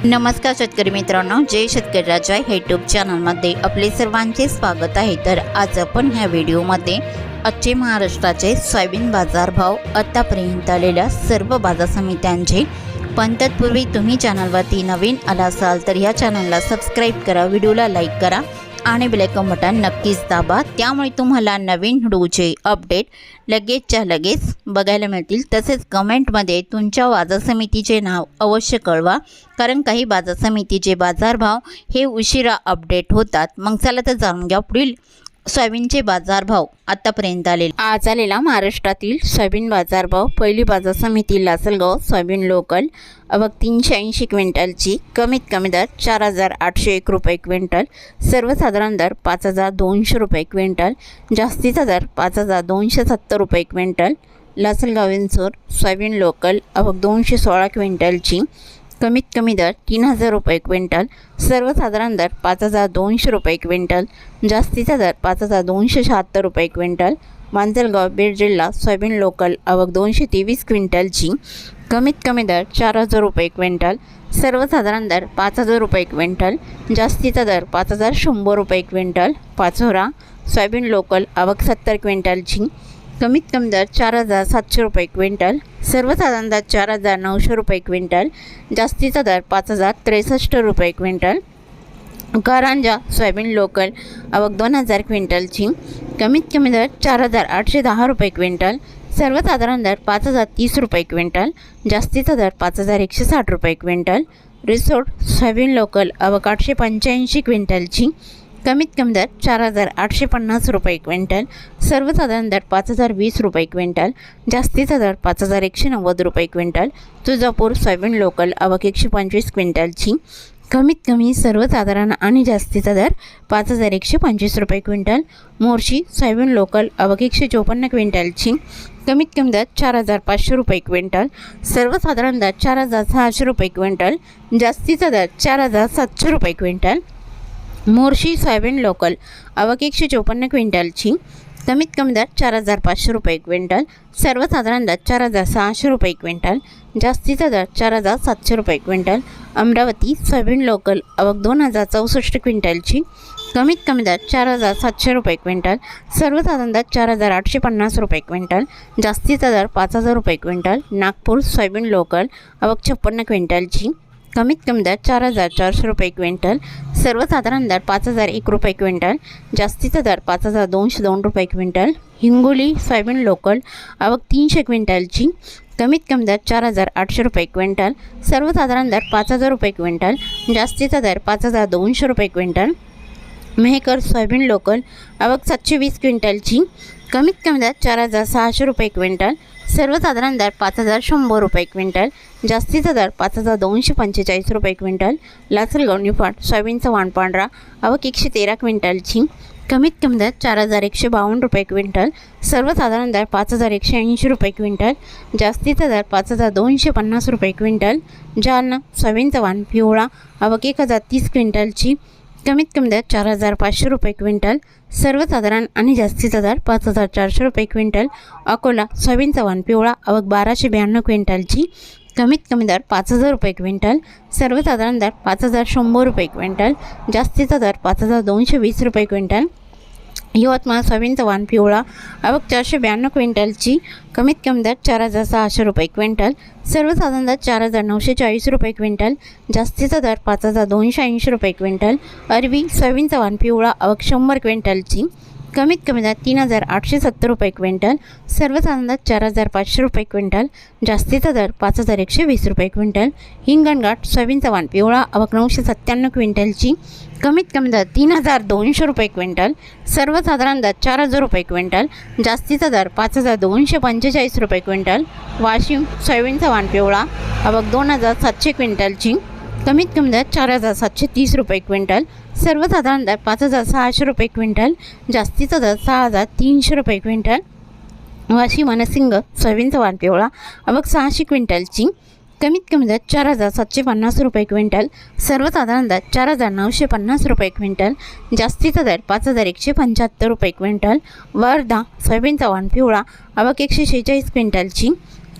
नमस्कार शेतकरी मित्रांनो, जय शेतकरी राजा यूट्यूब चॅनलमध्ये आपले सर्वांचे स्वागत आहे। तर आज आपण ह्या व्हिडिओमध्ये आजचे महाराष्ट्राचे सोयाबीन बाजारभाव, आतापर्यंत आलेल्या सर्व बाजार समित्यांचे, पण तत्पूर्वी तुम्ही चॅनलवरती नवीन आला असाल तर या चॅनलला सबस्क्राईब करा, व्हिडिओला लाईक करा आणि बेल आयकॉन बटन नक्कीच दाबा, त्यामुळे तुम्हाला नवीन व्हिडिओचे अपडेट लगेचच्या लगेच बघायला मिळतील। तसेच कमेंटमध्ये तुमच्या बाजार समितीचे नाव अवश्य कळवा, कारण काही बाजार समितीचे बाजारभाव हे उशिरा अपडेट होतात। मग चला तर जाणून घ्या पुढील सोयाबीनचे बाजारभाव आतापर्यंत आज आलेला महाराष्ट्रातील सोयाबीन बाजारभाव। पहिली बाजार समिती लासलगाव सोयाबीन लोकल आवक 380 क्विंटलची, कमीत कमी दर 4801 रुपये क्विंटल, सर्वसाधारण दर 5200 रुपये क्विंटल, जास्तीचा दर 5270 रुपये quintal. Lasalgaon Vinchur soybean local आवक 216 क्विंटलची, कमीत कमी दर 3000 रुपये क्विंटल, सर्वसाधारण दर 5200 रुपये क्विंटल, जास्तीचा दर 5276 रुपये क्विंटल। मांजलगाव बीड जिल्हा सोयाबीन लोकल आवक 223 क्विंटलची, कमीत कमी दर 4000 रुपये क्विंटल, सर्वसाधारण दर 5000 रुपये क्विंटल, जास्तीचा दर 5100 रुपये क्विंटल। पाचोरा सोयाबीन लोकल आवक 70 क्विंटलची, कमीत कमी दर 4700 रुपये क्विंटल, सर्वसाधारण दर 4900 रुपये क्विंटल, जास्तीचा दर 5063 रुपये क्विंटल। कारंजा सोयाबीन लोकल आवक 2000 क्विंटलची, कमीत कमी दर 4810 रुपये क्विंटल, सर्वसाधारण दर 5030 रुपये क्विंटल, जास्तीचा दर 5160 रुपये क्विंटल। रिसोड सोयाबीन लोकल आवक 885 क्विंटलची, कमीत कमी दर 4850 रुपये क्विंटल, सर्वसाधारण दर 5020 रुपये क्विंटल, जास्तीचा दर 5190 रुपये क्विंटल। तुळजापूर सोयाबीन लोकल आवक 125 क्विंटलची, कमीत कमी सर्वसाधारण आणि जास्तीचा दर 5125 रुपये क्विंटल। मोर्शी सोयाबीन लोकल आवक 154 क्विंटलची, कमीत कमी दर 4500 रुपये क्विंटल, सर्वसाधारण दर 4600 रुपये क्विंटल, जास्तीचा दर 4700 रुपये क्विंटल। मोर्शी सोयाबीन लोकल आवक 154 क्विंटलची, कमीत कमी दर 4500 रुपये क्विंटल, सर्वसाधारण दर 4600 रुपये क्विंटल, जास्तीचा दर 4700 रुपये क्विंटल। अमरावती सोयाबीन लोकल आवक 2064 क्विंटलची, कमीत कमी दर 4700 रुपये क्विंटल, सर्वसाधारण दर 4850 रुपये क्विंटल, जास्तीचा दर 5000 रुपये क्विंटल। नागपूर सोयाबीन लोकल आवक 56 क्विंटलची, कमीत कमी दर 4400 रुपये क्विंटल, सर्वसाधारण दर 5001 रुपये क्विंटल, जास्तीचा दर 5202 रुपये क्विंटल। हिंगोली सोयाबीन लोकल आवक 300 क्विंटलची, कमीत कमी दर 4800 रुपये क्विंटल, सर्वसाधारण दर 5000 रुपये क्विंटल, जास्तीचा दर 5200 रुपये क्विंटल। मेहकर सोयाबीन लोकल आवक 720 क्विंटलची, कमीत कमी दर 4600 रुपये क्विंटल, सर्वसाधारण दर 5100 रुपये क्विंटल, जास्तीचा दर 5245 रुपये क्विंटल। लासलगाव निफाड सोयाबीनचा वाण पांढरा आवक 113 क्विंटलची, कमीत कमी दर 4152 रुपये क्विंटल, सर्वसाधारण दर 5180 रुपये क्विंटल, जास्तीचा दर 5250 रुपये क्विंटल। जालना सोयाबीनचा वाण पिवळा आवक 1030 क्विंटलची, कमीत कमी दर 4500 रुपये क्विंटल, सर्वसाधारण आणि जास्तीचा दर 5400 रुपये क्विंटल। अकोला सोयाबीनचा वाण पिवळा आवक 1292 क्विंटलची, कमीत कमी दर 5000 रुपये क्विंटल, सर्वसाधारण दर 5100 रुपये क्विंटल, जास्तीचा दर 5220 रुपये क्विंटल। यवतमाळ सोयाबीनचा वाण पिवळा आवक 492 क्विंटलची, कमीत कमी दर 4600 रुपये क्विंटल, सर्वसाधारण दर 4940 रुपये क्विंटल, जास्तीचा दर 5280 रुपये क्विंटल। अरबी सोयाबीनचा वाण पिवळा आवक 100 क्विंटलची, कमीत कमी दर 3870 रुपये क्विंटल, सर्वसाधारण दर 4500 रुपये क्विंटल, जास्तीचा दर 5120 रुपये क्विंटल। हिंगणघाट सोयाबीनचा वाण पिवळा आवक 997 क्विंटलची, कमीत कमी दर 3200 रुपये क्विंटल, सर्वसाधारण दर 4000 रुपये क्विंटल, जास्तीचा दर 5245 रुपये क्विंटल। वाशिम सोयाबीनचा वाण पिवळा आवक 2700 क्विंटलची, कमीत कमी दर 4730 रुपये क्विंटल, सर्वसाधारण दर 5600 रुपये क्विंटल, जास्तीचा दर 6300 रुपये क्विंटल। वाशिम मनसिंग सोयाबीनचा वाण पिवळा आवक 600 क्विंटलची, कमीत कमी दर 4750 रुपये क्विंटल, सर्वसाधारण दर 4950 रुपये क्विंटल, जास्तीचा दर 5175 रुपये क्विंटल। वर्धा सोयाबीनचा वाण पिवळा आवक 146 क्विंटलची,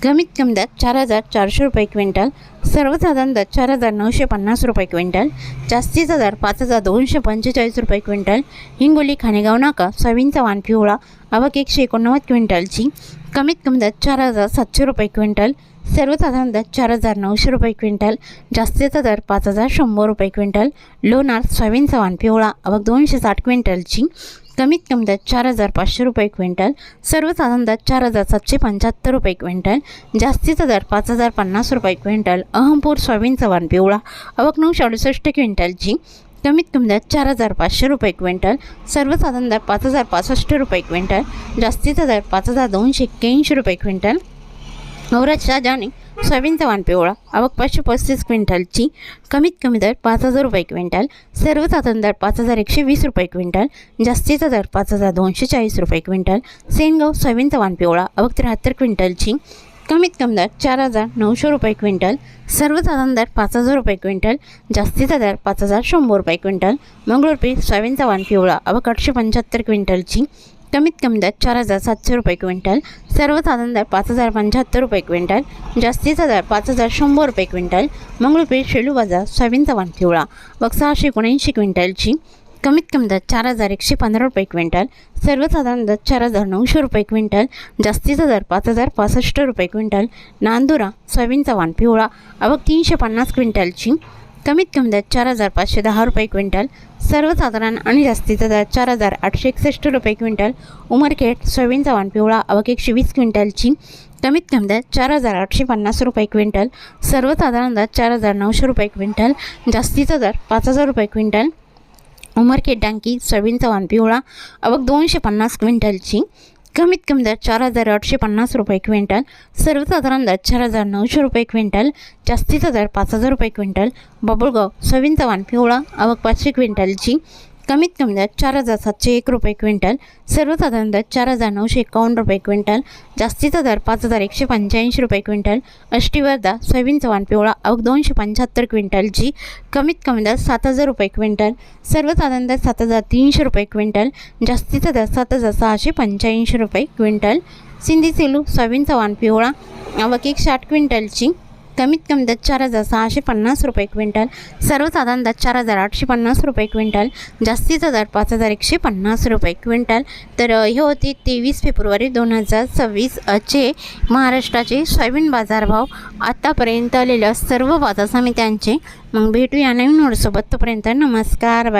कमीत कमी दर 4,400 रुपये क्विंटल, सर्वसाधारण दर 4,950 रुपये क्विंटल, जास्तीचा दर 5,245 रुपये क्विंटल. हिंगोली खाणेगाव नाका सोयाबीनचा वाण पिवळा आवक 189 क्विंटलची. कमीत कमी दर 4,700 रुपये क्विंटल, सर्वसाधारण दर 4,900 रुपये क्विंटल, जास्तीचा दर 5,100 रुपये क्विंटल. लोणार सोयाबीनचा वाण पिवळा आवक 260 क्विंटलची. कमीत कमी दर 4,500 रुपये क्विंटल, सर्वसाधारण दर 4,775 रुपये क्विंटल, जास्तीचा दर 5,050 रुपये क्विंटल. अहमपूर सोयाबीनचा वाण पिवळा आवक 968 क्विंटलची. कमीत कमी दर 4,500 रुपये क्विंटल, सर्वसाधारण दर 5,065 रुपये क्विंटल, जास्तीचा दर 5,281 रुपये क्विंटल. औरत शाहजहानी सोयाबीनचा वाण पिवळा आवक 535 क्विंटलची. कमीत कमी दर 5,000 रुपये क्विंटल, सर्वसाधारण दर 5,120 रुपये क्विंटल, जास्तीचा दर 5,240 रुपये क्विंटल. सेनगाव सोयाबीनचा वाण पिवळा आवक 73 क्विंटलची. कमीत कमी दर 4,900 रुपये क्विंटल, सर्वसाधारण दर 5,000 रुपये क्विंटल, जास्तीचा दर 5,100 रुपये क्विंटल. मंगळूरपीठ सोयाबीनचा वाण पिवळा आवक 875 क्विंटलची. कमीत कमी दर 4,700 रुपये क्विंटल, सर्वसाधारण दर 5,075 रुपये क्विंटल, जास्तीचा दर 5,100 रुपये क्विंटल. मंगळूरपीठ शेलू बाजार सोयाबीनचा वाण पिवळा आवक 679 क्विंटलची. कमीत कमी दर 4,115 रुपये क्विंटल, सर्वसाधारण दर 4,900 रुपये क्विंटल, जास्तीचा दर 5,065 रुपये क्विंटल. नांदुरा सोयाबीनचा वाण पिवळा आवक 350 क्विंटलची. कमीत कमी दर 4,510 रुपये क्विंटल, सर्वसाधारण आणि जास्तीचा दर 4,861 रुपये क्विंटल. उमरखेड सोयाबीनचा वाण पिवळा आवक 120 क्विंटलची. कमीत कमी दर 4,850 रुपये क्विंटल, सर्वसाधारण दर 4,900 रुपये क्विंटल, जास्तीचा दर 5,000 रुपये क्विंटल. उमरखेड डांकी सोयाबीनचा वाण पिवळा आवक 250 क्विंटलची. कमीत कमी दर 4,850 रुपये क्विंटल, सर्वसाधारण दर 4,900 रुपये क्विंटल, जास्तीचा दर 5,000 रुपये क्विंटल. बाबुळगाव सोयाबीनचा वाण पिवळा आवक 500 क्विंटलची. कमीत कमी दर 4,701 रुपये क्विंटल, सर्वसाधारण दर 4,951 रुपये क्विंटल, जास्तीचा दर 5,185 रुपये क्विंटल. अष्टीवर्धा सोयाबीनचा वाण पिवळा आवक 275 क्विंटलची. कमीत कमी दर 7,000 रुपये क्विंटल, सर्वसाधारण दर 7,300 रुपये क्विंटल, जास्तीचा दर 7,685 रुपये क्विंटल. सिंधी सेलू सोयाबीनचा वाण पिवळा आवक 160 क्विंटलची. कमीत कमी दर 4,650 रुपये क्विंटल, सर्वसाधारण दर 4,850 रुपये क्विंटल, जास्तीचा दर 5,150 रुपये क्विंटल. तर हे होते 23 फेब्रुवारी 2026 चे महाराष्ट्राचे सोयाबीन बाजारभाव आतापर्यंत आलेल्या सर्व बाजार समित्यांचे. मग भेटूया नवीन व्हिडिओसोबत. तोपर्यंत नमस्कार, बाय.